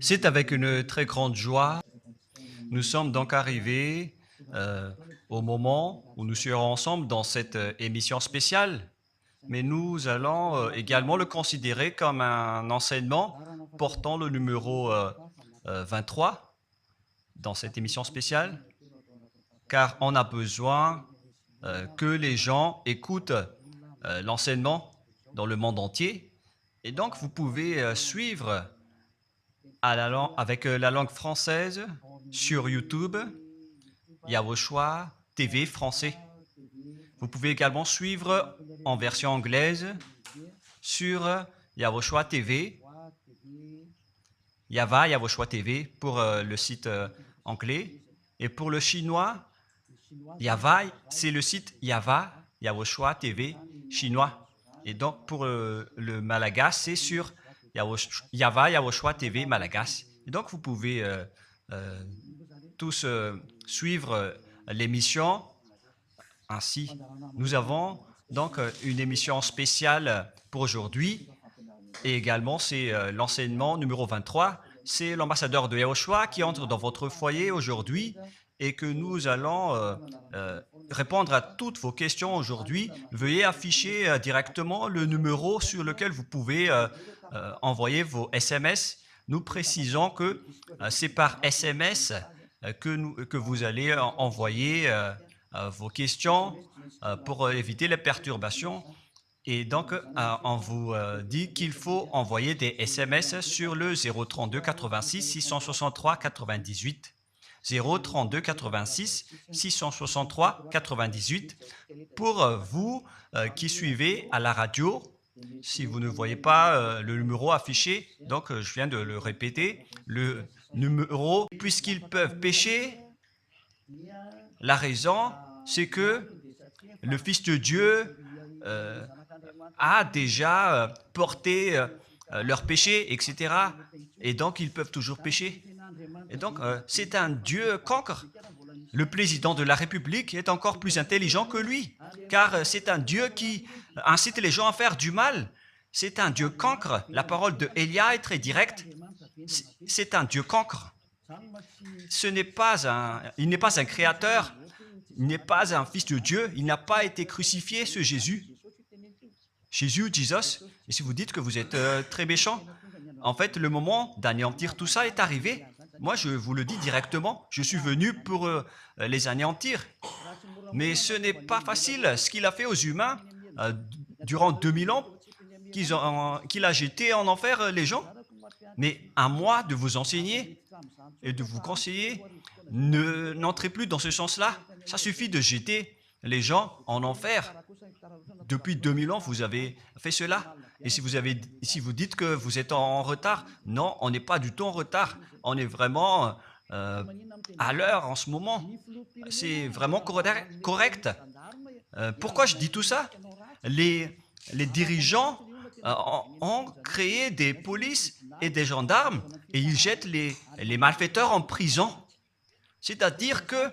C'est avec une très grande joie. Nous sommes donc arrivés au moment où nous serons ensemble dans cette émission spéciale, mais nous allons également le considérer comme un enseignement portant le numéro 23 dans cette émission spéciale, car on a besoin que les gens écoutent l'enseignement dans le monde entier. Et donc, vous pouvez suivre avec la langue française sur YouTube, Yawoshua TV français. Vous pouvez également suivre en version anglaise sur Yawoshua TV, Yawoshua TV pour le site anglais. Et pour le chinois, Yava, c'est le site Yawoshua TV chinois. Et donc pour le malagas, c'est sur Yawoshua TV malagas. Et donc vous pouvez tous suivre l'émission ainsi. Nous avons donc une émission spéciale pour aujourd'hui et également c'est l'enseignement numéro 23. C'est l'ambassadeur de Yawoshua qui entre dans votre foyer aujourd'hui et que nous allons répondre à toutes vos questions aujourd'hui. Veuillez afficher directement le numéro sur lequel vous pouvez envoyer vos SMS. Nous précisons que c'est par SMS que vous allez envoyer vos questions pour éviter les perturbations. Et donc, on vous dit qu'il faut envoyer des SMS sur le 032 86 663 98. 032 86 663 98 pour vous qui suivez à la radio. Si vous ne voyez pas le numéro affiché, donc je viens de le répéter, le numéro, puisqu'ils peuvent pécher, la raison, c'est que le Fils de Dieu a déjà porté leurs péchés, etc. Et donc, ils peuvent toujours pécher. Et donc, c'est un Dieu cancre. Le président de la République est encore plus intelligent que lui, car c'est un Dieu qui incite les gens à faire du mal. C'est un Dieu cancre. La parole de Élia est très directe. C'est un Dieu cancre. Il n'est pas un créateur, il n'est pas un fils de Dieu, il n'a pas été crucifié, ce Jésus. Jesus. Et si vous dites que vous êtes très méchant, en fait, le moment d'anéantir tout ça est arrivé. Moi, je vous le dis directement, je suis venu pour les anéantir. Mais ce n'est pas facile. Ce qu'il a fait aux humains durant 2000 ans, qu'il a jeté en enfer les gens. Mais à moi de vous enseigner et de vous conseiller, n'entrez plus dans ce sens-là. Ça suffit de jeter les gens en enfer. Depuis 2000 ans, vous avez fait cela. Et si vous dites que vous êtes en retard, non, on n'est pas du tout en retard. On est vraiment à l'heure en ce moment. C'est vraiment correct. Pourquoi je dis tout ça? Les dirigeants ont créé des polices et des gendarmes et ils jettent les malfaiteurs en prison. C'est-à-dire que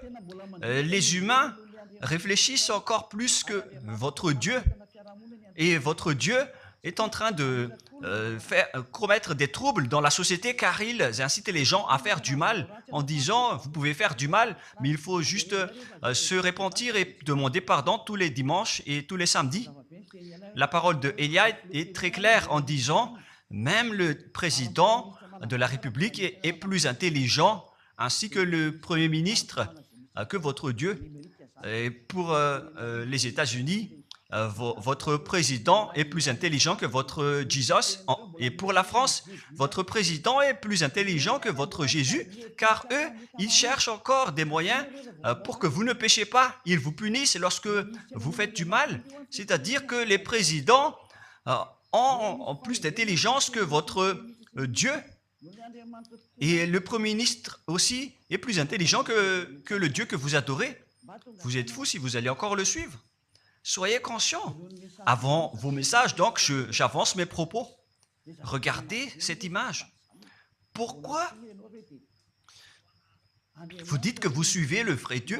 les humains réfléchissent encore plus que votre Dieu. Et votre Dieu est en train de commettre des troubles dans la société car ils incitent les gens à faire du mal en disant « vous pouvez faire du mal, mais il faut juste se repentir et demander pardon tous les dimanches et tous les samedis ». La parole de Élia est très claire en disant « même le président de la République est plus intelligent ainsi que le Premier ministre que votre Dieu. » Et pour les États-Unis, votre président est plus intelligent que votre Jesus. Et pour la France, votre président est plus intelligent que votre Jésus, car eux, ils cherchent encore des moyens pour que vous ne péchiez pas. Ils vous punissent lorsque vous faites du mal. C'est-à-dire que les présidents ont plus d'intelligence que votre Dieu. Et le Premier ministre aussi est plus intelligent que le Dieu que vous adorez. Vous êtes fous si vous allez encore le suivre. Soyez conscients. Avant vos messages, donc, j'avance mes propos. Regardez cette image. Pourquoi vous dites que vous suivez le vrai Dieu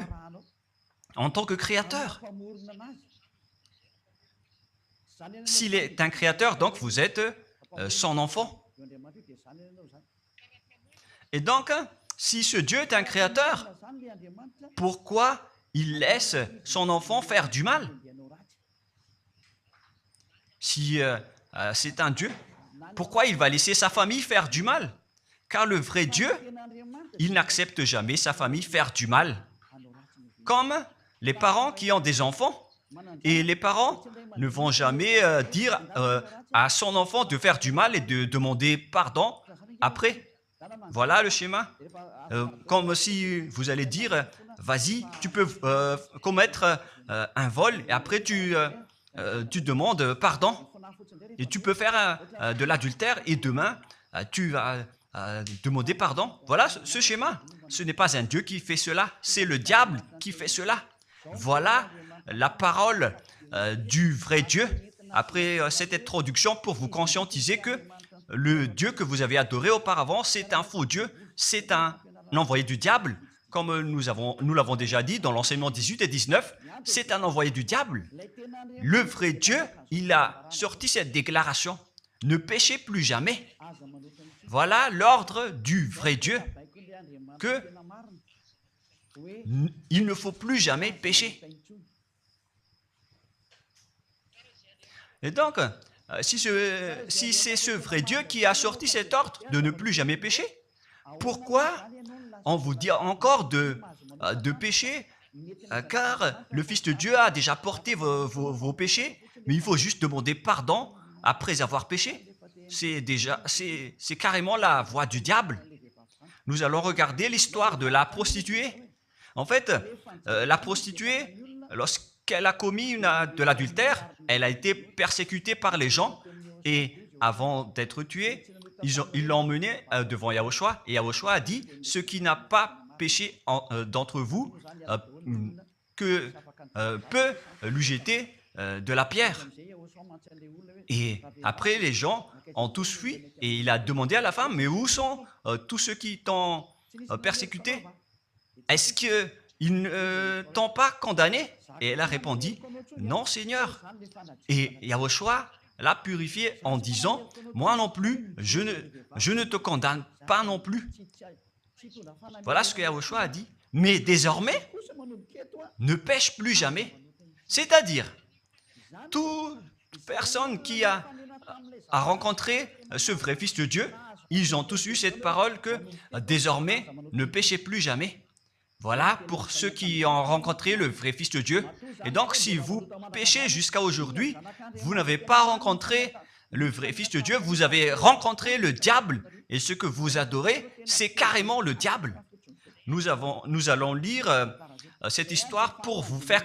en tant que créateur? S'il est un créateur, donc vous êtes son enfant. Et donc, si ce Dieu est un créateur, pourquoi il laisse son enfant faire du mal? Si c'est un Dieu, pourquoi il va laisser sa famille faire du mal? Car le vrai Dieu, il n'accepte jamais sa famille faire du mal. Comme les parents qui ont des enfants. Et les parents ne vont jamais dire à son enfant de faire du mal et de demander pardon après. Voilà le schéma. Comme si vous allez dire, vas-y, tu peux commettre un vol et après tu demandes pardon. Et tu peux faire de l'adultère et demain, tu vas demander pardon. Voilà ce schéma. Ce n'est pas un Dieu qui fait cela, c'est le diable qui fait cela. Voilà la parole du vrai Dieu. Après cette introduction, pour vous conscientiser que le Dieu que vous avez adoré auparavant, c'est un faux Dieu, c'est un envoyé du diable. Comme nous l'avons déjà dit dans l'enseignement 18 et 19, c'est un envoyé du diable. Le vrai Dieu, il a sorti cette déclaration. Ne péchez plus jamais. Voilà l'ordre du vrai Dieu. Que il ne faut plus jamais pécher. Et donc, si c'est ce vrai Dieu qui a sorti cet ordre de ne plus jamais pécher, pourquoi on vous dit encore de pécher? Car le Fils de Dieu a déjà porté vos péchés, mais il faut juste demander pardon après avoir péché. C'est carrément la voie du diable. Nous allons regarder l'histoire de la prostituée. En fait, la prostituée, lorsqu'elle a commis de l'adultère, elle a été persécutée par les gens et avant d'être tuée, ils l'ont emmenée devant Yahushua et Yahushua a dit « Ce qui n'a pas péché d'entre vous peut lui jeter de la pierre. » Et après, les gens ont tous fui et il a demandé à la femme « Mais où sont tous ceux qui t'ont persécuté? Est-ce qu'ils ne t'ont pas condamné ?» Et elle a répondu « Non, Seigneur. » Et Yahushua l'a purifié en disant « Moi non plus, je ne te condamne pas non plus. » Voilà ce que Yahushua a dit. Mais désormais, ne pêche plus jamais. C'est-à-dire, toute personne qui a rencontré ce vrai Fils de Dieu, ils ont tous eu cette parole que désormais, ne péchez plus jamais. Voilà pour ceux qui ont rencontré le vrai Fils de Dieu. Et donc, si vous péchez jusqu'à aujourd'hui, vous n'avez pas rencontré le vrai Fils de Dieu, vous avez rencontré le diable. Et ce que vous adorez, c'est carrément le diable. Nous allons lire cette histoire pour vous faire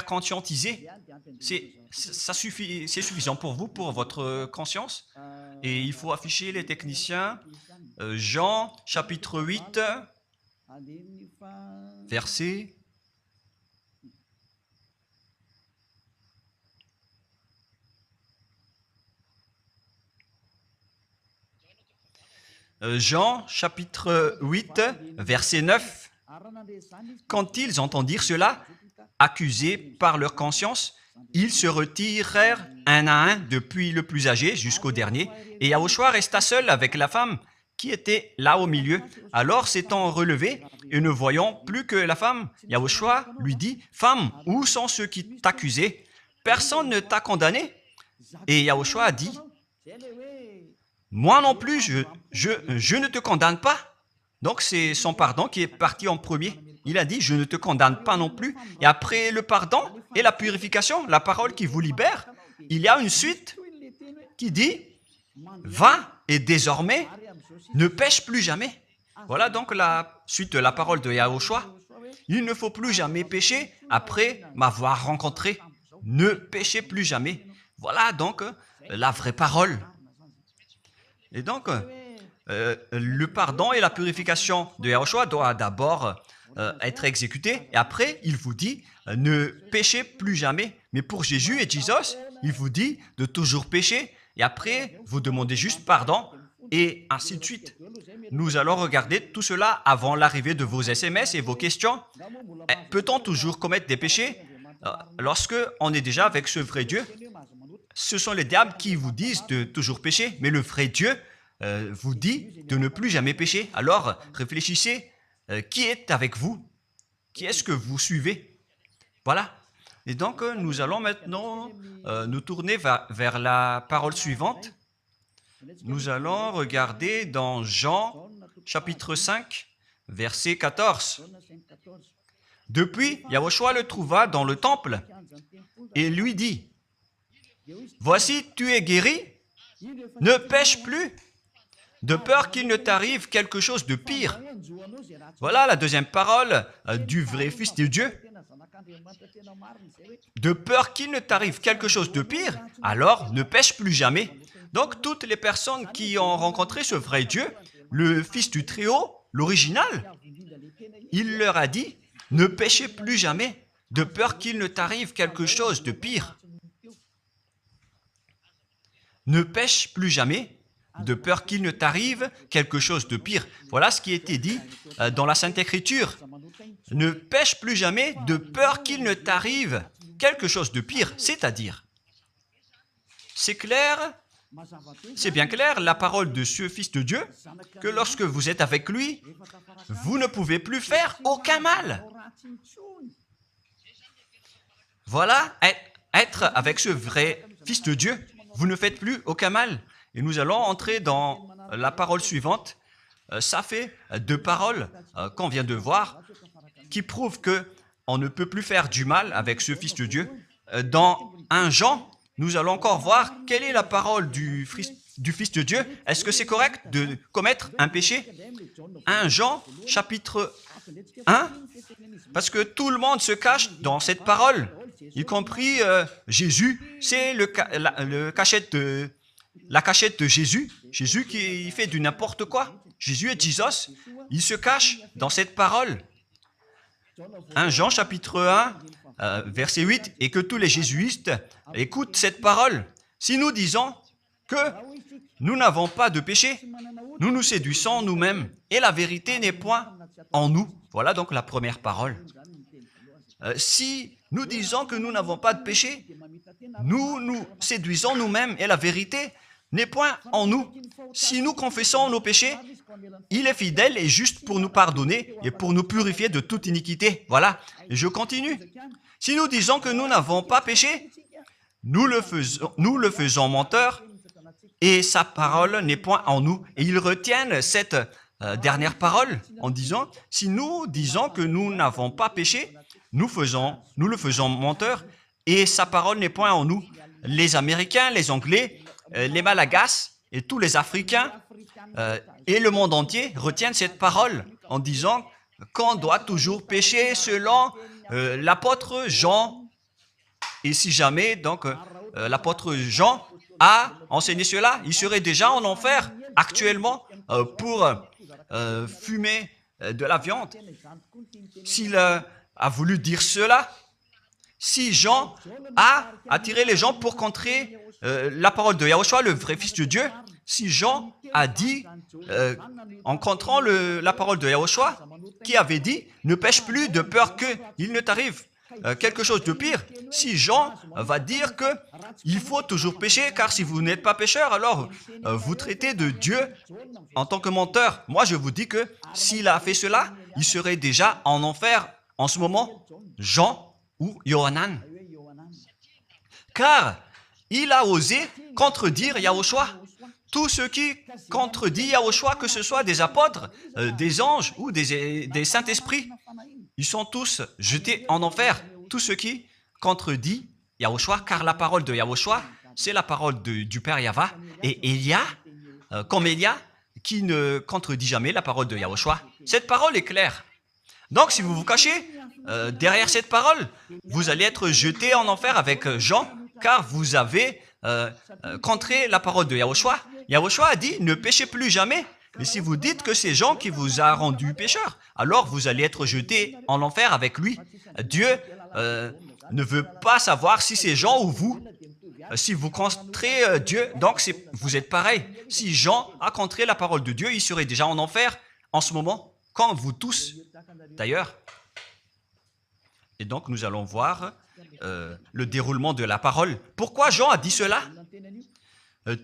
conscientiser. C'est suffisant pour vous, pour votre conscience. Et il faut afficher les techniciens. Jean, chapitre 8, verset... Jean, chapitre 8, verset 9. Quand ils entendirent cela, accusés par leur conscience, ils se retirèrent un à un, depuis le plus âgé jusqu'au dernier, et Yahushua resta seul avec la femme qui était là au milieu. Alors, s'étant relevé et ne voyant plus que la femme, Yahushua lui dit, « Femme, où sont ceux qui t'accusaient? Personne ne t'a condamné ?» Et Yahushua a dit, « Moi non plus, je ne te condamne pas. » Donc, c'est son pardon qui est parti en premier. Il a dit, « Je ne te condamne pas non plus. » Et après le pardon et la purification, la parole qui vous libère, il y a une suite qui dit, « Va et désormais, ne pêche plus jamais. » Voilà donc la suite de la parole de Yahushua. Il ne faut plus jamais pécher après m'avoir rencontré. Ne péchez plus jamais. Voilà donc la vraie parole. Et donc, le pardon et la purification de Yahushua doivent d'abord être exécutés. Et après, il vous dit, ne péchez plus jamais. Mais pour Jésus et Jesus, il vous dit de toujours pécher. Et après, vous demandez juste pardon et ainsi de suite. Nous allons regarder tout cela avant l'arrivée de vos SMS et vos questions. Peut-on toujours commettre des péchés lorsque on est déjà avec ce vrai Dieu? ce sont les diables qui vous disent de toujours pécher, mais le vrai Dieu vous dit de ne plus jamais pécher. Alors, réfléchissez, qui est avec vous? Qui est-ce que vous suivez? Voilà. Et donc, nous allons maintenant nous tourner vers la parole suivante. Nous allons regarder dans Jean, chapitre 5, verset 14. Depuis, Yahushua le trouva dans le temple et lui dit, « Voici, tu es guéri, ne pêche plus, de peur qu'il ne t'arrive quelque chose de pire. » Voilà la deuxième parole du vrai Fils de Dieu. De peur qu'il ne t'arrive quelque chose de pire, alors ne pêche plus jamais. Donc, toutes les personnes qui ont rencontré ce vrai Dieu, le Fils du Très-Haut, l'original, il leur a dit, ne péchez plus jamais, de peur qu'il ne t'arrive quelque chose de pire. Ne pêche plus jamais, de peur qu'il ne t'arrive quelque chose de pire. Voilà ce qui a été dit dans la Sainte Écriture. Ne pêche plus jamais, de peur qu'il ne t'arrive quelque chose de pire. C'est-à-dire, c'est clair, c'est bien clair, la parole de ce Fils de Dieu, que lorsque vous êtes avec lui, vous ne pouvez plus faire aucun mal. Voilà, être avec ce vrai Fils de Dieu, vous ne faites plus aucun mal. Et nous allons entrer dans la parole suivante. Ça fait deux paroles qu'on vient de voir qui prouvent qu'on ne peut plus faire du mal avec ce Fils de Dieu. Dans 1 Jean, nous allons encore voir quelle est la parole du Fils de Dieu. Est-ce que c'est correct de commettre un péché? 1 Jean, chapitre 1, parce que tout le monde se cache dans cette parole, y compris Jésus. C'est la cachette de Jésus. Jésus qui fait du n'importe quoi. Jésus est Jesus. Il se cache dans cette parole. 1 Jean, chapitre 1, verset 8, et que tous les jésuites écoutent cette parole. Si nous disons que nous n'avons pas de péché, nous nous séduisons nous-mêmes, et la vérité n'est point en nous. Voilà donc la première parole. Si nous disons que nous n'avons pas de péché, nous nous séduisons nous-mêmes, et la vérité n'est point en nous. Si nous confessons nos péchés, il est fidèle et juste pour nous pardonner et pour nous purifier de toute iniquité. Voilà, et je continue. Si nous disons que nous n'avons pas péché, nous le faisons menteur et sa parole n'est point en nous. Et ils retiennent cette dernière parole en disant, si nous disons que nous n'avons pas péché, nous le faisons menteur et sa parole n'est point en nous. Les Américains, les Anglais, les Malagasy et tous les Africains et le monde entier retiennent cette parole en disant qu'on doit toujours pécher selon l'apôtre Jean. Et si jamais donc l'apôtre Jean a enseigné cela, il serait déjà en enfer actuellement pour fumer de la viande. S'il a voulu dire cela, si Jean a attiré les gens pour contrer la parole de Yahushua, le vrai Fils de Dieu, si Jean a dit, en contrant la parole de Yahushua, qui avait dit, ne pêche plus de peur qu'il ne t'arrive quelque chose de pire, si Jean va dire qu'il faut toujours pécher, car si vous n'êtes pas pécheur, alors vous traitez de Dieu en tant que menteur. Moi, je vous dis que s'il a fait cela, il serait déjà en enfer en ce moment, Jean ou Yohanan. Car il a osé contredire Yahushua. Tous ceux qui contredisent Yahushua, que ce soit des apôtres, des anges ou des saints-esprits, ils sont tous jetés en enfer. Tous ceux qui contredisent Yahushua, car la parole de Yahushua, c'est la parole du Père Yahva. Et Élia, comme Élia, qui ne contredit jamais la parole de Yahushua. Cette parole est claire. Donc, si vous vous cachez derrière cette parole, vous allez être jeté en enfer avec Jean, car vous avez contré la parole de Yahushua. Yahushua a dit, ne péchez plus jamais. Mais si vous dites que c'est Jean qui vous a rendu pécheur, alors vous allez être jeté en enfer avec lui. Dieu ne veut pas savoir si c'est Jean ou vous. Si vous contrez Dieu, donc vous êtes pareil. Si Jean a contré la parole de Dieu, il serait déjà en enfer en ce moment, comme vous tous d'ailleurs. Et donc, nous allons voir le déroulement de la parole. Pourquoi Jean a dit cela?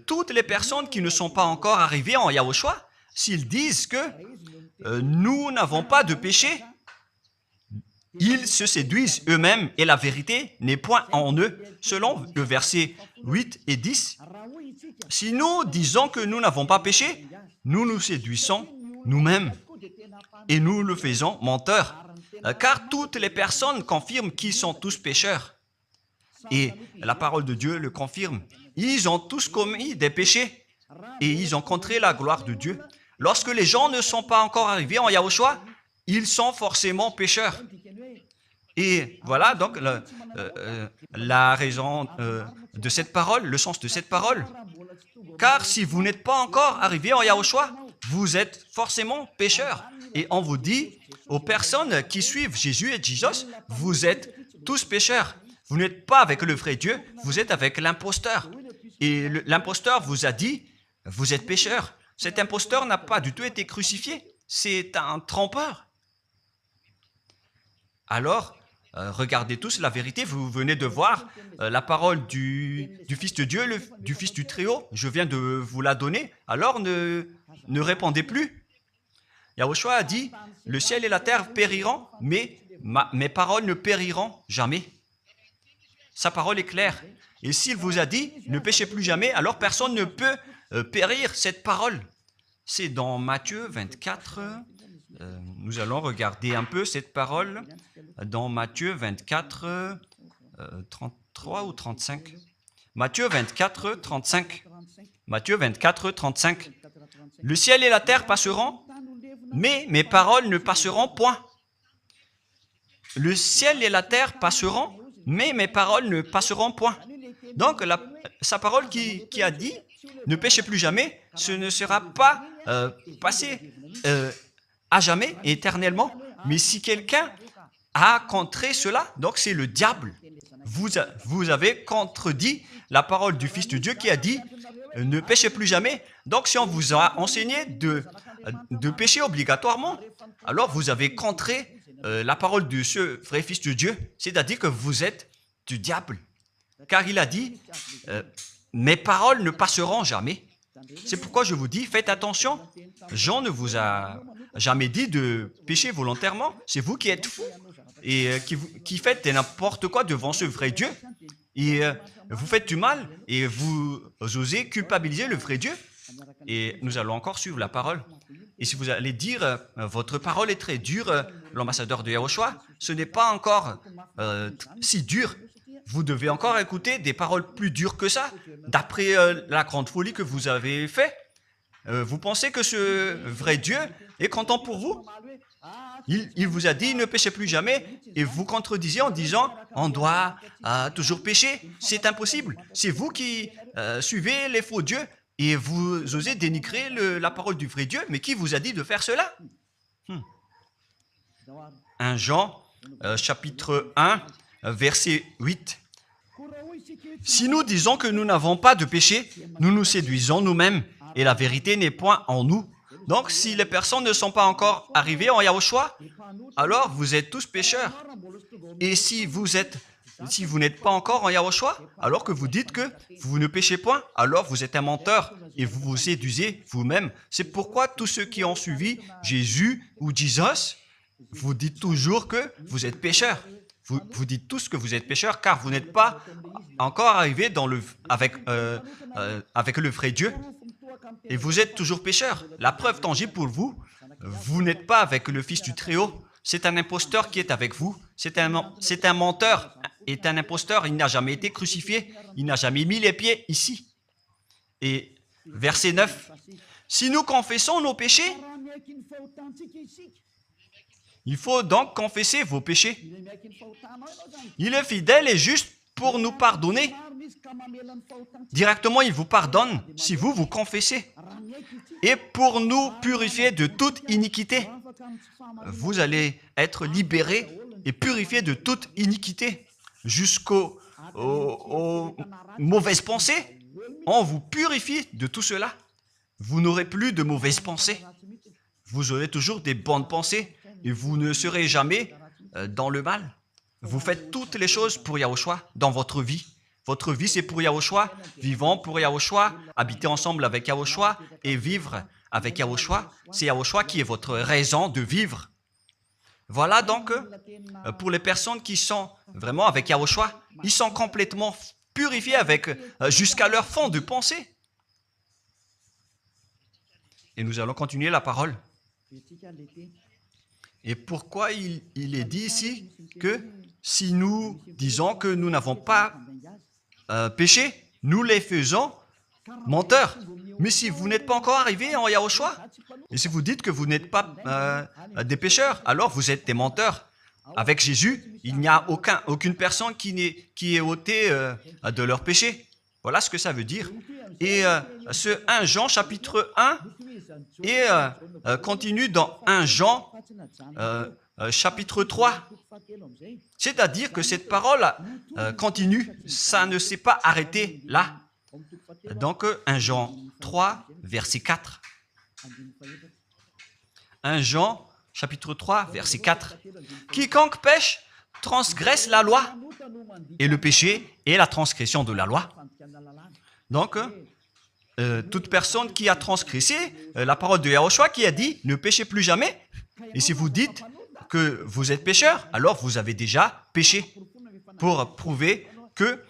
Toutes les personnes qui ne sont pas encore arrivées en Yahushua, s'ils disent que nous n'avons pas de péché, ils se séduisent eux-mêmes et la vérité n'est point en eux. Selon le verset 8 et 10, si nous disons que nous n'avons pas péché, nous nous séduisons nous-mêmes et nous le faisons menteur. Car toutes les personnes confirment qu'ils sont tous pécheurs. Et la parole de Dieu le confirme. Ils ont tous commis des péchés et ils ont contré la gloire de Dieu. Lorsque les gens ne sont pas encore arrivés en Yahushua, ils sont forcément pécheurs. Et voilà donc la raison de cette parole, le sens de cette parole. Car si vous n'êtes pas encore arrivé en Yahushua, vous êtes forcément pécheurs. Et on vous dit aux personnes qui suivent Jésus et Jesus, vous êtes tous pécheurs. Vous n'êtes pas avec le vrai Dieu, vous êtes avec l'imposteur. Et l'imposteur vous a dit, vous êtes pécheurs. Cet imposteur n'a pas du tout été crucifié. C'est un trompeur. Alors, regardez tous la vérité. Vous venez de voir la parole du Fils de Dieu, du Fils du Très-Haut. Je viens de vous la donner. Alors, ne répondez plus. Yahushua a dit, le ciel et la terre périront, mais mes paroles ne périront jamais. Sa parole est claire. Et s'il vous a dit, ne péchez plus jamais, alors personne ne peut périr cette parole. C'est dans Matthieu 24. Nous allons regarder un peu cette parole dans Matthieu 24, 33 ou 35. Matthieu 24, 35. Matthieu 24, 35. Le ciel et la terre passeront, mais mes paroles ne passeront point. Le ciel et la terre passeront, mais mes paroles ne passeront point. Donc, sa parole qui a dit, ne péchez plus jamais, ce ne sera pas passé à jamais, éternellement. Mais si quelqu'un a contré cela, donc c'est le diable. Vous avez contredit la parole du Fils de Dieu qui a dit, ne péchez plus jamais. Donc, si on vous a enseigné de pécher obligatoirement, alors vous avez contré la parole de ce vrai Fils de Dieu, c'est-à-dire que vous êtes du diable. Car il a dit, mes paroles ne passeront jamais. C'est pourquoi je vous dis, faites attention. Jean ne vous a jamais dit de pécher volontairement. C'est vous qui êtes fous et qui faites n'importe quoi devant ce vrai Dieu. Et vous faites du mal et vous osez culpabiliser le vrai Dieu. Et nous allons encore suivre la parole. Et si vous allez dire, votre parole est très dure, l'ambassadeur de Yahushua, ce n'est pas encore si dur. Vous devez encore écouter des paroles plus dures que ça, d'après la grande folie que vous avez fait. Vous pensez que ce vrai Dieu est content pour vous? Il vous a dit, ne péchez plus jamais, et vous contredisez en disant, on doit toujours pécher. C'est impossible. C'est vous qui suivez les faux dieux, et vous osez dénigrer la parole du vrai Dieu. Mais qui vous a dit de faire cela? 1 Jean, chapitre 1, verset 8. Si nous disons que nous n'avons pas de péché, nous nous séduisons nous-mêmes et la vérité n'est point en nous. Donc, si les personnes ne sont pas encore arrivées en Yahushua, alors vous êtes tous pécheurs. Et si vous n'êtes pas encore en Yahushua, alors que vous dites que vous ne péchez point, alors vous êtes un menteur et vous vous séduisez vous-même. C'est pourquoi tous ceux qui ont suivi Jésus ou Jesus, vous dites toujours que vous êtes pécheurs. Vous dites tous que vous êtes pécheurs car vous n'êtes pas encore arrivés avec le vrai Dieu. Et vous êtes toujours pécheurs. La preuve tangible pour vous, vous n'êtes pas avec le Fils du Très-Haut. C'est un imposteur qui est avec vous. C'est un menteur. Est un imposteur. Il n'a jamais été crucifié. Il n'a jamais mis les pieds ici. Et verset 9. Si nous confessons nos péchés, il faut donc confesser vos péchés. Il est fidèle et juste pour nous pardonner. Directement, il vous pardonne si vous confessez. Et pour nous purifier de toute iniquité. Vous allez être libérés et purifiés de toute iniquité. Jusqu'aux mauvaises pensées. On vous purifie de tout cela. Vous n'aurez plus de mauvaises pensées. Vous aurez toujours des bonnes pensées et vous ne serez jamais dans le mal. vous faites toutes les choses pour Yahushua dans votre vie. Votre vie, c'est pour Yahushua. Vivons pour Yahushua, habiter ensemble avec Yahushua et vivre avec Yahushua. C'est Yahushua qui est votre raison de vivre. Voilà donc, pour les personnes qui sont vraiment avec Yahushua, ils sont complètement purifiés avec jusqu'à leur fond de pensée. Et nous allons continuer la parole. Et pourquoi il est dit ici que si nous disons que nous n'avons pas péché, nous les faisons menteurs. Mais si vous n'êtes pas encore arrivé en Yahushua, et si vous dites que vous n'êtes pas des pécheurs, alors vous êtes des menteurs. Avec Jésus, il n'y a aucune personne qui est ôtée de leur péché. Voilà ce que ça veut dire. Et ce 1 Jean chapitre 1 et continue dans 1 Jean chapitre 3. C'est-à-dire que cette parole continue, ça ne s'est pas arrêté là. Donc 1 Jean 3, verset 4. 1 Jean chapitre 3, verset 4. Quiconque pêche transgresse la loi, et le péché est la transgression de la loi. Donc, toute personne qui a transgressé la parole de Yahushua qui a dit « ne péchez plus jamais ». Et si vous dites que vous êtes pécheur, alors vous avez déjà péché pour prouver que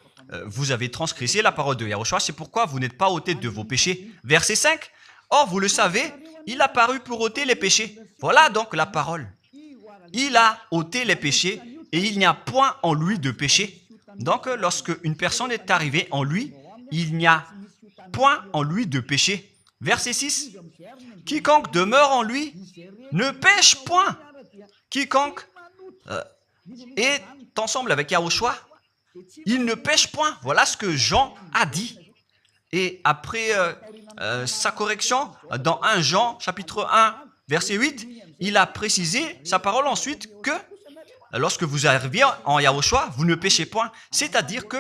vous avez transgressé la parole de Yahushua. C'est pourquoi vous n'êtes pas ôté de vos péchés. Verset 5. Or, vous le savez, il a paru pour ôter les péchés. Voilà donc la parole. Il a ôté les péchés et il n'y a point en lui de péché. Donc, lorsque une personne est arrivée en lui, il n'y a point en lui de péché. Verset 6. Quiconque demeure en lui ne pêche point. Quiconque est ensemble avec Yahushua, il ne pêche point. Voilà ce que Jean a dit. Et après sa correction, dans 1 Jean, chapitre 1, verset 8, il a précisé sa parole ensuite que lorsque vous arrivez en Yahushua, vous ne péchez point. C'est-à-dire que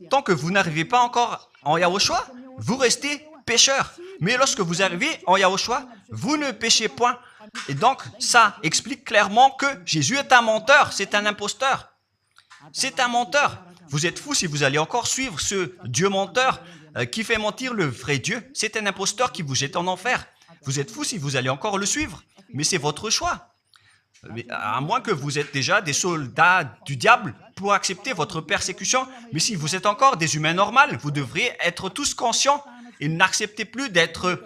tant que vous n'arrivez pas encore en Yahushua, vous restez pécheur. Mais lorsque vous arrivez en Yahushua, vous ne péchez point. Et donc, ça explique clairement que Jésus est un menteur, c'est un imposteur. C'est un menteur. Vous êtes fous si vous allez encore suivre ce Dieu menteur qui fait mentir le vrai Dieu. C'est un imposteur qui vous jette en enfer. Vous êtes fous si vous allez encore le suivre. Mais c'est votre choix. Mais à moins que vous êtes déjà des soldats du diable pour accepter votre persécution. Mais si vous êtes encore des humains normaux, vous devriez être tous conscients et n'acceptez plus d'être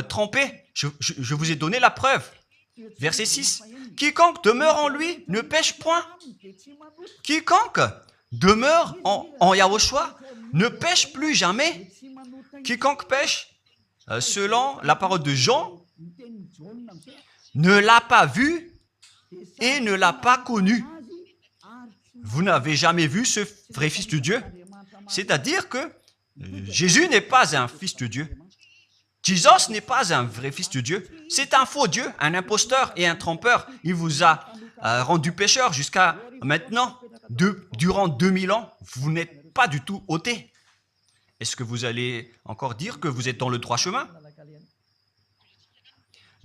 trompés. Je vous ai donné la preuve. Verset 6. Quiconque demeure en lui ne pêche point. Quiconque demeure en Yahushua ne pêche plus jamais. Quiconque pêche, selon la parole de Jean, ne l'a pas vu et ne l'a pas connu. Vous n'avez jamais vu ce vrai Fils de Dieu. C'est-à-dire que Jésus n'est pas un Fils de Dieu. Jésus n'est pas un vrai Fils de Dieu. C'est un faux Dieu, un imposteur et un trompeur. Il vous a rendu pécheur jusqu'à maintenant. Durant 2000 ans, vous n'êtes pas du tout ôté. Est-ce que vous allez encore dire que vous êtes dans le droit chemin?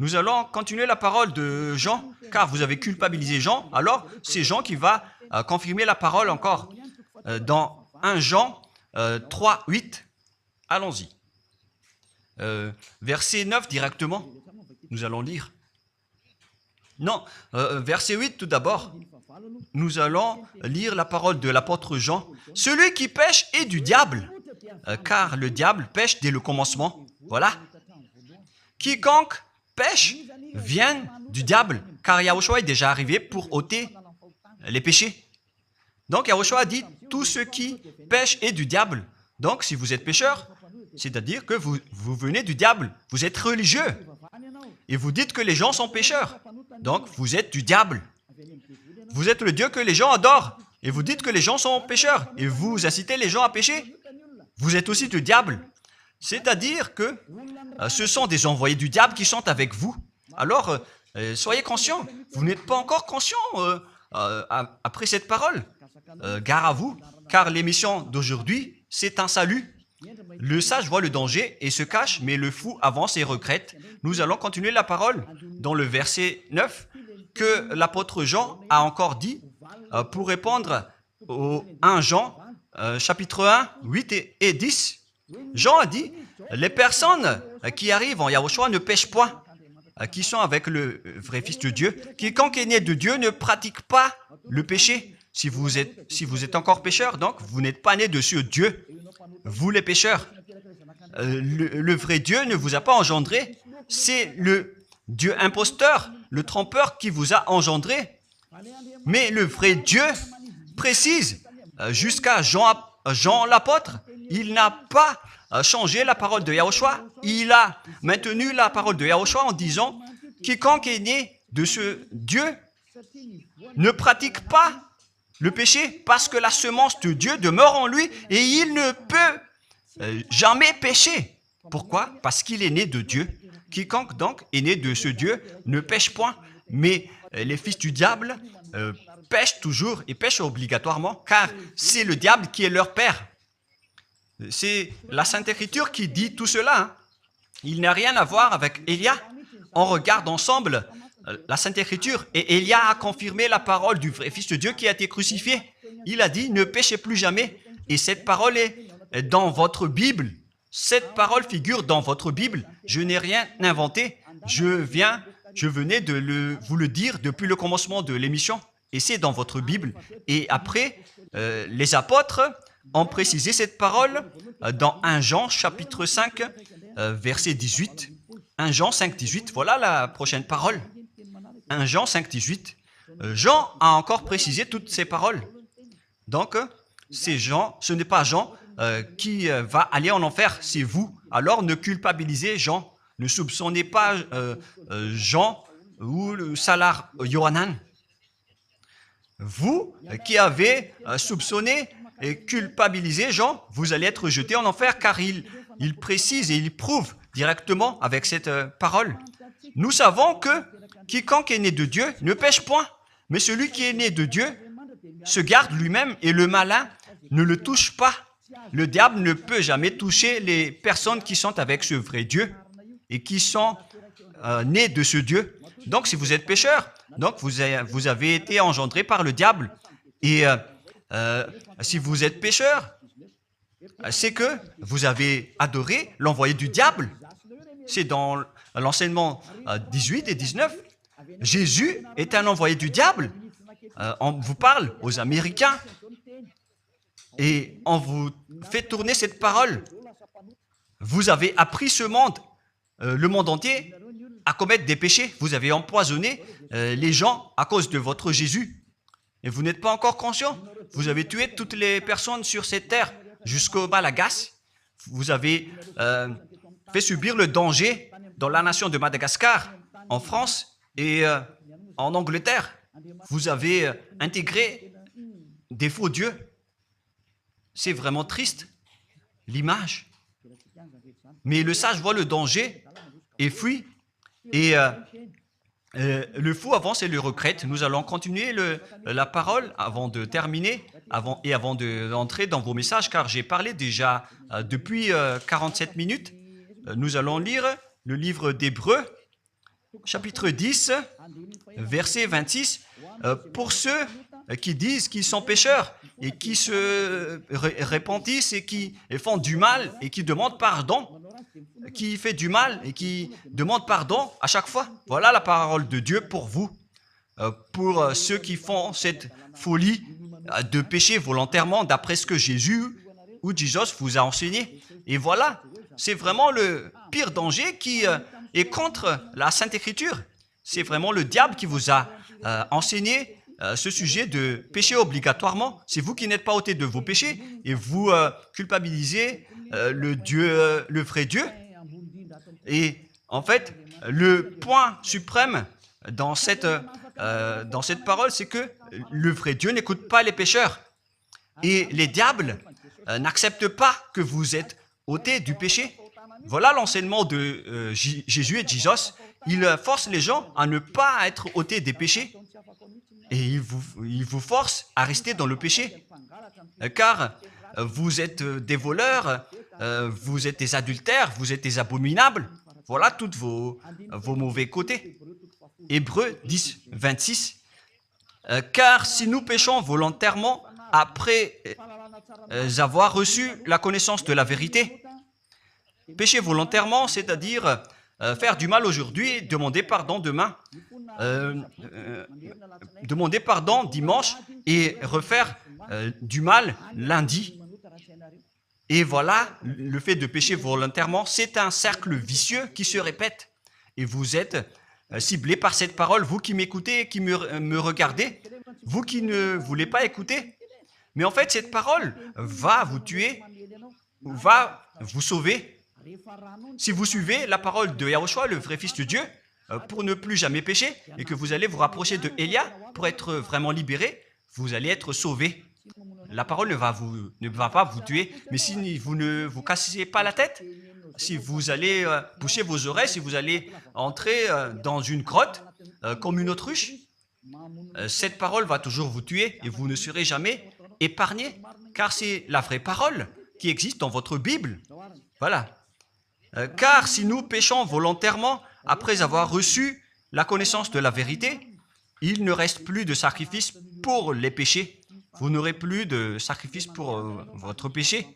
Nous allons continuer la parole de Jean, car vous avez culpabilisé Jean. Alors, c'est Jean qui va confirmer la parole encore. Dans 1 Jean 3, 8, allons-y. Verset 9 directement, nous allons lire. Non, verset 8 tout d'abord. Nous allons lire la parole de l'apôtre Jean. Celui qui pêche est du diable, car le diable pêche dès le commencement. Voilà. Quiconque pêche vient du diable, car Yahushua est déjà arrivé pour ôter les péchés. Donc Yahushua a dit, tout ce qui pêche est du diable. Donc si vous êtes pécheur, c'est-à-dire que vous venez du diable, vous êtes religieux, et vous dites que les gens sont pécheurs. Donc vous êtes du diable. Vous êtes le Dieu que les gens adorent, et vous dites que les gens sont pécheurs, et vous incitez les gens à pécher. Vous êtes aussi du diable. C'est-à-dire que ce sont des envoyés du diable qui sont avec vous. Alors, soyez conscients. Vous n'êtes pas encore conscients après cette parole. Gare à vous, car l'émission d'aujourd'hui, c'est un salut. Le sage voit le danger et se cache, mais le fou avance et regrette. Nous allons continuer la parole dans le verset 9 que l'apôtre Jean a encore dit pour répondre au 1 Jean, chapitre 1, 8 et 10. Jean a dit, les personnes qui arrivent en Yahushua ne pêchent point, qui sont avec le vrai Fils de Dieu. Quiconque est né de Dieu ne pratique pas le péché. Si vous êtes encore pécheur, donc vous n'êtes pas né de ce Dieu. Vous les pécheurs, le vrai Dieu ne vous a pas engendré. C'est le Dieu imposteur, le trompeur qui vous a engendré. Mais le vrai Dieu précise, jusqu'à Jean l'apôtre, il n'a pas changé la parole de Yahushua. Il a maintenu la parole de Yahushua en disant, quiconque est né de ce Dieu ne pratique pas le péché parce que la semence de Dieu demeure en lui et il ne peut jamais pécher. Pourquoi? Parce qu'il est né de Dieu. Quiconque donc est né de ce Dieu ne pêche point. Mais les fils du diable pêchent toujours et pêchent obligatoirement car c'est le diable qui est leur père. C'est la Sainte Écriture qui dit tout cela. Hein. Il n'a rien à voir avec Élia. On regarde ensemble la Sainte Écriture et Élia a confirmé la parole du vrai Fils de Dieu qui a été crucifié. Il a dit, ne péchez plus jamais. Et cette parole est dans votre Bible. Cette parole figure dans votre Bible. Je n'ai rien inventé. Je venais de vous le dire depuis le commencement de l'émission. Et c'est dans votre Bible. Et après, les apôtres ont précisé cette parole dans 1 Jean, chapitre 5, verset 18. 1 Jean 5, 18, voilà la prochaine parole. 1 Jean 5, 18. Jean a encore précisé toutes ces paroles. Donc, c'est Jean, ce n'est pas Jean qui va aller en enfer, c'est vous. Alors, ne culpabilisez Jean. Ne soupçonnez pas Jean ou le Salar Yohanan. Vous qui avez soupçonné et culpabilisé Jean, vous allez être jeté en enfer car il précise et il prouve directement avec cette parole. Nous savons que quiconque est né de Dieu ne pêche point, mais celui qui est né de Dieu se garde lui-même et le malin ne le touche pas. Le diable ne peut jamais toucher les personnes qui sont avec ce vrai Dieu et qui sont nées de ce Dieu. Donc, si vous êtes pécheur, donc vous avez été engendré par le diable. Et si vous êtes pécheur, c'est que vous avez adoré l'envoyé du diable. C'est dans l'enseignement 18 et 19. Jésus est un envoyé du diable. On vous parle aux Américains et on vous fait tourner cette parole. Vous avez appris ce monde, le monde entier, à commettre des péchés. Vous avez empoisonné les gens à cause de votre Jésus. Et vous n'êtes pas encore conscient. Vous avez tué toutes les personnes sur cette terre jusqu'au Malagas. Vous avez fait subir le danger dans la nation de Madagascar, en France et en Angleterre. Vous avez intégré des faux dieux. C'est vraiment triste, l'image. Mais le sage voit le danger et fuit. Et le fou avance et le regrette. Nous allons continuer la parole avant de terminer avant d'entrer dans vos messages, car j'ai parlé déjà depuis 47 minutes. Nous allons lire le livre d'Hébreux, chapitre 10, verset 26. Pour ceux qui disent qu'ils sont pécheurs et qui se repentissent et qui font du mal et qui demandent pardon, qui fait du mal et qui demande pardon à chaque fois. Voilà la parole de Dieu pour vous, pour ceux qui font cette folie de pécher volontairement d'après ce que Jésus ou Jesus vous a enseigné. Et voilà, c'est vraiment le pire danger qui est contre la Sainte Écriture. C'est vraiment le diable qui vous a enseigné ce sujet de péché obligatoirement. C'est vous qui n'êtes pas ôté de vos péchés et vous culpabilisez le vrai Dieu. Et en fait, le point suprême dans cette parole, c'est que le vrai Dieu n'écoute pas les pécheurs. Et les diables n'acceptent pas que vous êtes ôtés du péché. Voilà l'enseignement de Jésus et Jesus. Il force les gens à ne pas être ôtés des péchés. Et il vous force à rester dans le péché. Car vous êtes des voleurs, vous êtes des adultères, vous êtes des abominables. Voilà tous vos mauvais côtés. Hébreux 10, 26. Car si nous péchons volontairement après avoir reçu la connaissance de la vérité, pécher volontairement, c'est-à-dire faire du mal aujourd'hui, demander pardon demain, demander pardon dimanche et refaire du mal lundi. Et voilà, le fait de pécher volontairement, c'est un cercle vicieux qui se répète. Et vous êtes ciblé par cette parole, vous qui m'écoutez, qui me regardez, vous qui ne voulez pas écouter. Mais en fait, cette parole va vous tuer, va vous sauver. Si vous suivez la parole de Yahushua, le vrai Fils de Dieu, pour ne plus jamais pécher, et que vous allez vous rapprocher de Élia pour être vraiment libéré, vous allez être sauvé. La parole ne va pas vous tuer, mais si vous ne vous cassez pas la tête, si vous allez boucher vos oreilles, si vous allez entrer dans une grotte comme une autruche, cette parole va toujours vous tuer et vous ne serez jamais épargné, car c'est la vraie parole qui existe dans votre Bible. Voilà. Car si nous péchons volontairement après avoir reçu la connaissance de la vérité, il ne reste plus de sacrifice pour les péchés. Vous n'aurez plus de sacrifice pour votre péché.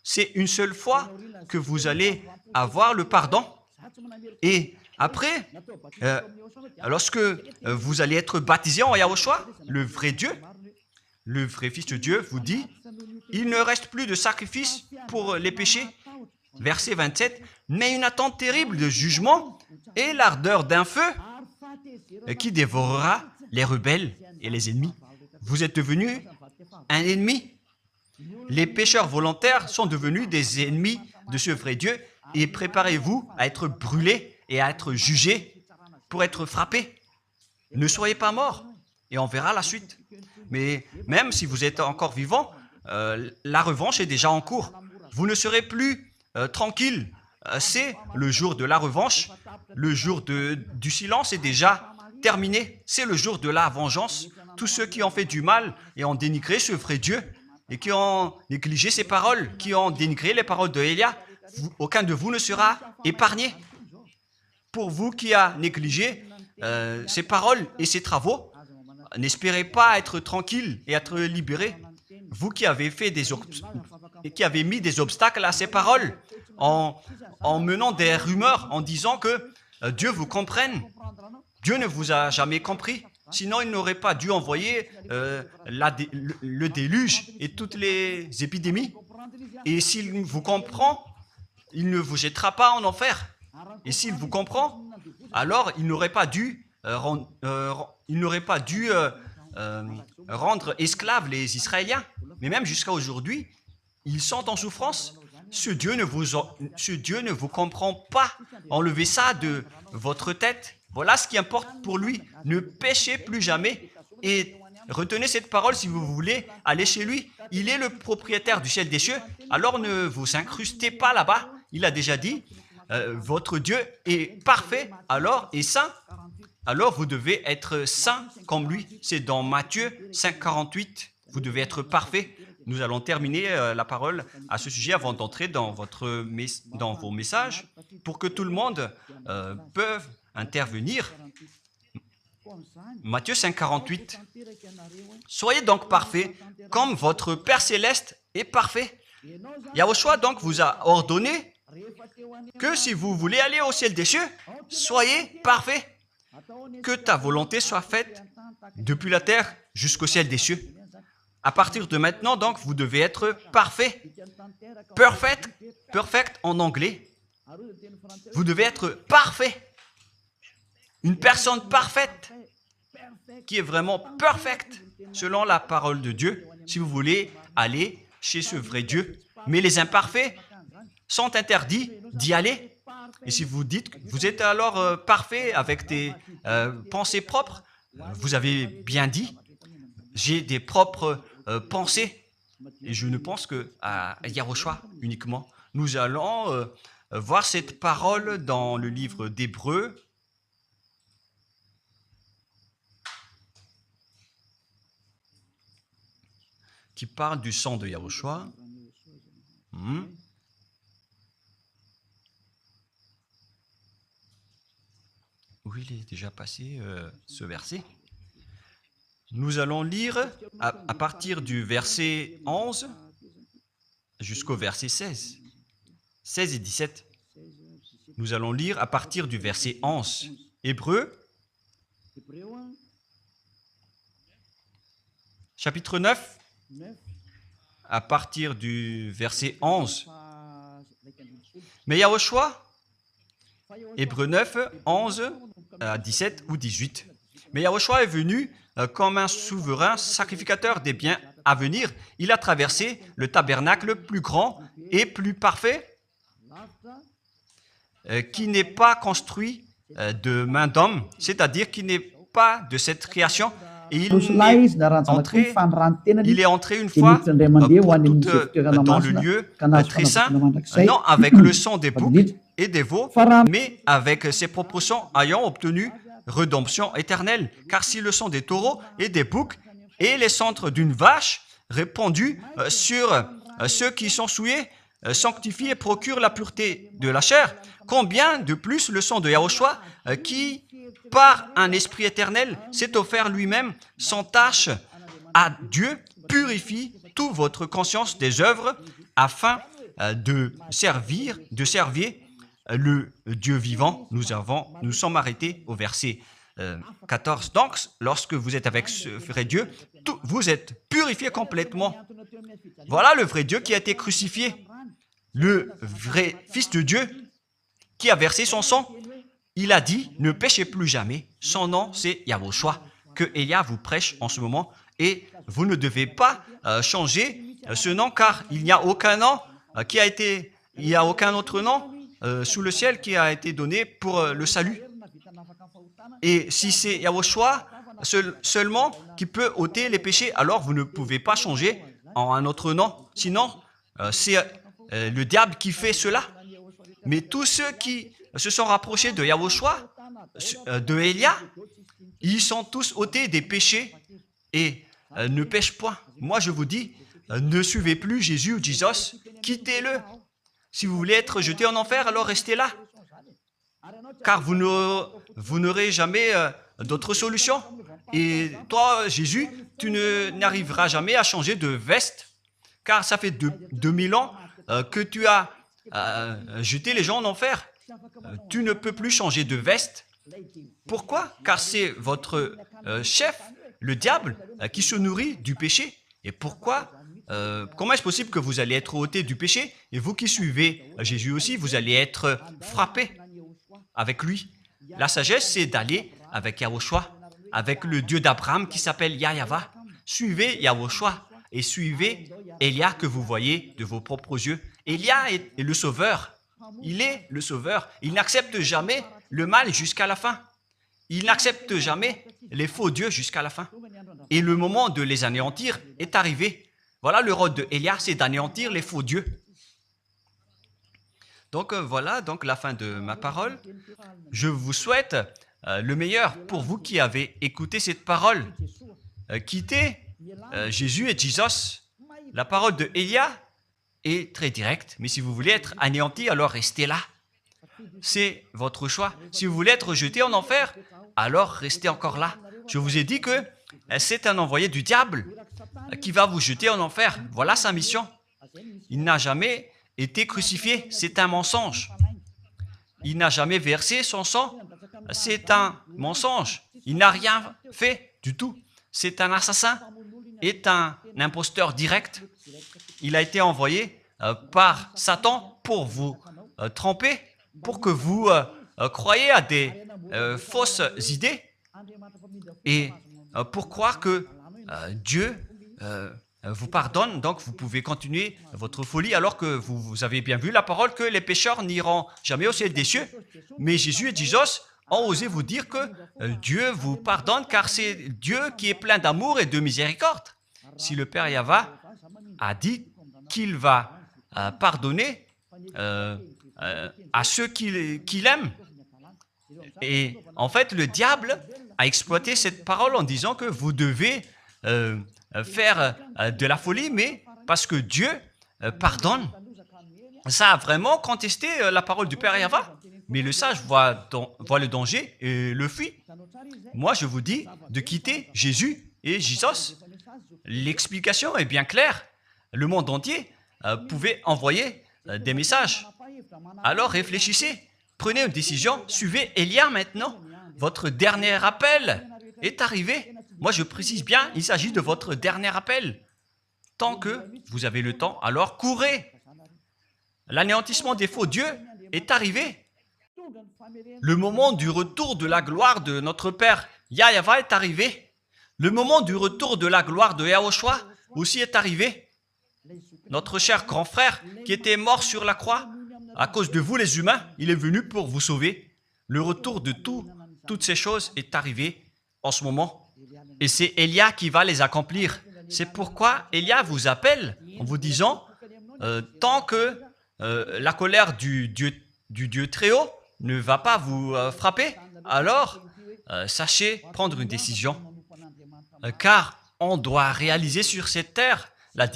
C'est une seule fois que vous allez avoir le pardon. Et après, lorsque vous allez être baptisé en Yahushua, le vrai Dieu, le vrai Fils de Dieu vous dit, il ne reste plus de sacrifice pour les péchés. Verset 27, mais une attente terrible de jugement et l'ardeur d'un feu qui dévorera les rebelles et les ennemis. Vous êtes devenu un ennemi. Les pécheurs volontaires sont devenus des ennemis de ce vrai Dieu et préparez-vous à être brûlés et à être jugés pour être frappés. Ne soyez pas morts et on verra la suite. Mais même si vous êtes encore vivant, la revanche est déjà en cours. Vous ne serez plus tranquille. C'est le jour de la revanche. Le jour du silence est déjà terminé. C'est le jour de la vengeance. Tous ceux qui ont fait du mal et ont dénigré ce vrai Dieu et qui ont négligé ses paroles, qui ont dénigré les paroles de Élia, aucun de vous ne sera épargné. Pour vous qui a négligé ses paroles et ses travaux, n'espérez pas être tranquille et être libéré. Vous qui avez mis des obstacles à ces paroles en menant des rumeurs, en disant que Dieu vous comprenne. Dieu ne vous a jamais compris. Sinon, il n'aurait pas dû envoyer le déluge et toutes les épidémies. Et s'il vous comprend, il ne vous jettera pas en enfer. Et s'il vous comprend, alors il n'aurait pas dû rendre esclaves les Israéliens. Mais même jusqu'à aujourd'hui, ils sont en souffrance. Ce Dieu ne vous comprend pas. Enlevez ça de votre tête. Voilà ce qui importe pour lui. Ne péchez plus jamais et retenez cette parole si vous voulez aller chez lui. Il est le propriétaire du ciel des cieux. Alors ne vous incrustez pas là-bas. Il a déjà dit, votre Dieu est parfait alors et saint. Alors vous devez être saint comme lui. C'est dans Matthieu 5,48. Vous devez être parfait. Nous allons terminer la parole à ce sujet avant d'entrer dans vos messages pour que tout le monde peut intervenir. Matthieu 5,48. Soyez donc parfaits comme votre Père Céleste est parfait. Yahushua donc vous a ordonné que si vous voulez aller au ciel des cieux, soyez parfaits. Que ta volonté soit faite depuis la terre jusqu'au ciel des cieux. À partir de maintenant, donc, vous devez être parfait. Perfect en anglais. Vous devez être parfait. Une personne parfaite qui est vraiment perfecte selon la parole de Dieu, si vous voulez aller chez ce vrai Dieu. Mais les imparfaits sont interdits d'y aller. Et si vous dites que vous êtes alors parfait avec des pensées propres, vous avez bien dit, j'ai des propres pensées et je ne pense qu'à Yahushua uniquement. Nous allons voir cette parole dans le livre d'Hébreux. Qui parle du sang de Yahushua. Où il est déjà passé ce verset. Nous allons lire à partir du verset 11 jusqu'au verset 16. 16 et 17. Nous allons lire à partir du verset 11. Hébreux, chapitre 9, à partir du verset 11. Mais Yahushua, Hébreux 9, 11 à 17 ou 18. Mais Yahushua est venu comme un souverain sacrificateur des biens à venir. Il a traversé le tabernacle plus grand et plus parfait, qui n'est pas construit de main d'homme, c'est-à-dire qui n'est pas de cette création. Et il est entré une fois pour toutes dans le lieu très saint, non avec le sang des boucs et des veaux, mais avec ses propres sangs, ayant obtenu rédemption éternelle. Car si le sang des taureaux et des boucs et les cendres d'une vache répandus sur ceux qui sont souillés sanctifient et procurent la pureté de la chair, combien de plus le sang de Yahushua qui, par un esprit éternel, s'est offert lui-même sans tâche à Dieu, purifie toute votre conscience des œuvres afin de servir le Dieu vivant. Nous sommes arrêtés au verset 14. Donc, lorsque vous êtes avec ce vrai Dieu, vous êtes purifié complètement. Voilà le vrai Dieu qui a été crucifié, le vrai Fils de Dieu qui a versé son sang. Il a dit, ne péchez plus jamais. Son nom, c'est Yahushua, que Elia vous prêche en ce moment. Et vous ne devez pas changer ce nom, car il n'y a aucun nom il n'y a aucun autre nom sous le ciel qui a été donné pour le salut. Et si c'est Yahushua seulement qui peut ôter les péchés, alors vous ne pouvez pas changer en un autre nom. Sinon, c'est le diable qui fait cela. Mais tous ceux qui se sont rapprochés de Yahushua, de Elia, ils sont tous ôtés des péchés et ne pêchent point. Moi, je vous dis, ne suivez plus Jésus ou Jesus, quittez-le. Si vous voulez être jeté en enfer, alors restez là. Car vous n'aurez jamais d'autre solution. Et toi, Jésus, tu n'arriveras jamais à changer de veste, car ça fait 2000 ans que tu as jeté les gens en enfer. Tu ne peux plus changer de veste. Pourquoi? Car c'est votre chef, le diable, qui se nourrit du péché. Et pourquoi? Comment est-ce possible que vous allez être ôté du péché et vous qui suivez Jésus aussi, vous allez être frappé avec lui? La sagesse, c'est d'aller avec Yahushua, avec le Dieu d'Abraham qui s'appelle Yahweh. Suivez Yahushua et suivez Elia que vous voyez de vos propres yeux. Elia est le sauveur. Il est le sauveur. Il n'accepte jamais le mal jusqu'à la fin. Il n'accepte jamais les faux dieux jusqu'à la fin. Et le moment de les anéantir est arrivé. Voilà le rôle de Elia, c'est d'anéantir les faux dieux. Donc voilà donc la fin de ma parole. Je vous souhaite le meilleur pour vous qui avez écouté cette parole. Quittez Jésus et Jesus. La parole de Elia est très directe, mais si vous voulez être anéanti, alors restez là. C'est votre choix. Si vous voulez être jeté en enfer, alors restez encore là. Je vous ai dit que c'est un envoyé du diable qui va vous jeter en enfer. Voilà sa mission. Il n'a jamais été crucifié. C'est un mensonge. Il n'a jamais versé son sang. C'est un mensonge. Il n'a rien fait du tout. C'est un assassin, est un imposteur direct. Il a été envoyé par Satan pour vous tromper, pour que vous croyez à des fausses idées et pour croire que Dieu vous pardonne, donc vous pouvez continuer votre folie alors que vous avez bien vu la parole que les pécheurs n'iront jamais au ciel des cieux. Mais Jésus et Jesus ont osé vous dire que Dieu vous pardonne car c'est Dieu qui est plein d'amour et de miséricorde. Si le Père Yahweh a dit qu'il va pardonner à ceux qu'il aime. Et en fait, le diable a exploité cette parole en disant que vous devez faire de la folie, mais parce que Dieu pardonne. Ça a vraiment contesté la parole du Père Yahweh. Mais le sage voit le danger et le fuit. Moi, je vous dis de quitter Jésus et Jésus. L'explication est bien claire. Le monde entier pouvait envoyer des messages. Alors réfléchissez, prenez une décision, suivez Élia maintenant. Votre dernier appel est arrivé. Moi, je précise bien, il s'agit de votre dernier appel. Tant que vous avez le temps, alors courez. L'anéantissement des faux dieux est arrivé. Le moment du retour de la gloire de notre Père Yahweh est arrivé. Le moment du retour de la gloire de Yahushua aussi est arrivé. Notre cher grand frère qui était mort sur la croix, à cause de vous les humains, il est venu pour vous sauver. Le retour de toutes ces choses est arrivé en ce moment. Et c'est Élia qui va les accomplir. C'est pourquoi Élia vous appelle en vous disant, tant que la colère du Dieu très haut ne va pas vous frapper, alors sachez prendre une décision. Car on doit réaliser sur cette terre la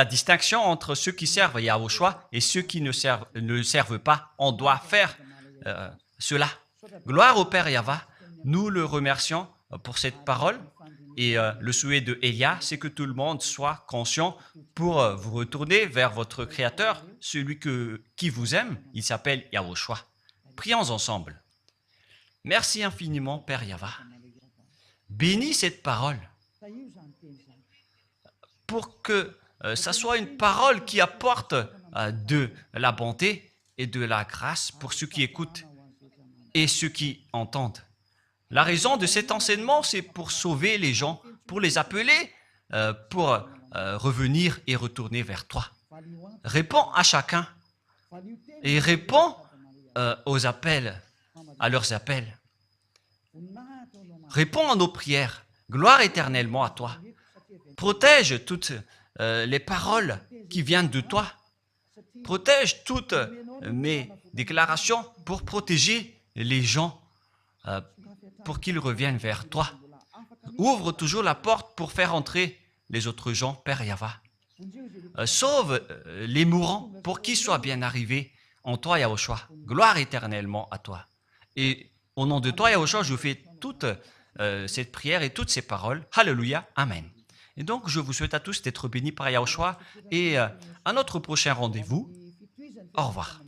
distinction entre ceux qui servent Yahushua et ceux qui ne servent pas. On doit faire cela. Gloire au Père Yahweh. Nous le remercions pour cette parole. Et le souhait de Élia, c'est que tout le monde soit conscient pour vous retourner vers votre Créateur, celui qui vous aime. Il s'appelle Yahushua. Prions ensemble. Merci infiniment, Père Yahweh. Bénis cette parole pour que ça soit une parole qui apporte de la bonté et de la grâce pour ceux qui écoutent et ceux qui entendent. La raison de cet enseignement, c'est pour sauver les gens, pour les appeler, pour revenir et retourner vers toi. Réponds à chacun et réponds aux appels, à leurs appels. Réponds à nos prières. Gloire éternellement à toi. Protège toutes les paroles qui viennent de toi. Protège toutes mes déclarations pour protéger les gens, pour qu'ils reviennent vers toi. Ouvre toujours la porte pour faire entrer les autres gens, Père Yahweh. Sauve les mourants pour qu'ils soient bien arrivés en toi, Yahushua. Gloire éternellement à toi. Et au nom de toi, Yahushua, je fais toute cette prière et toutes ces paroles. Alléluia. Amen. Et donc, je vous souhaite à tous d'être bénis par Yahushua et à notre prochain rendez-vous. Au revoir.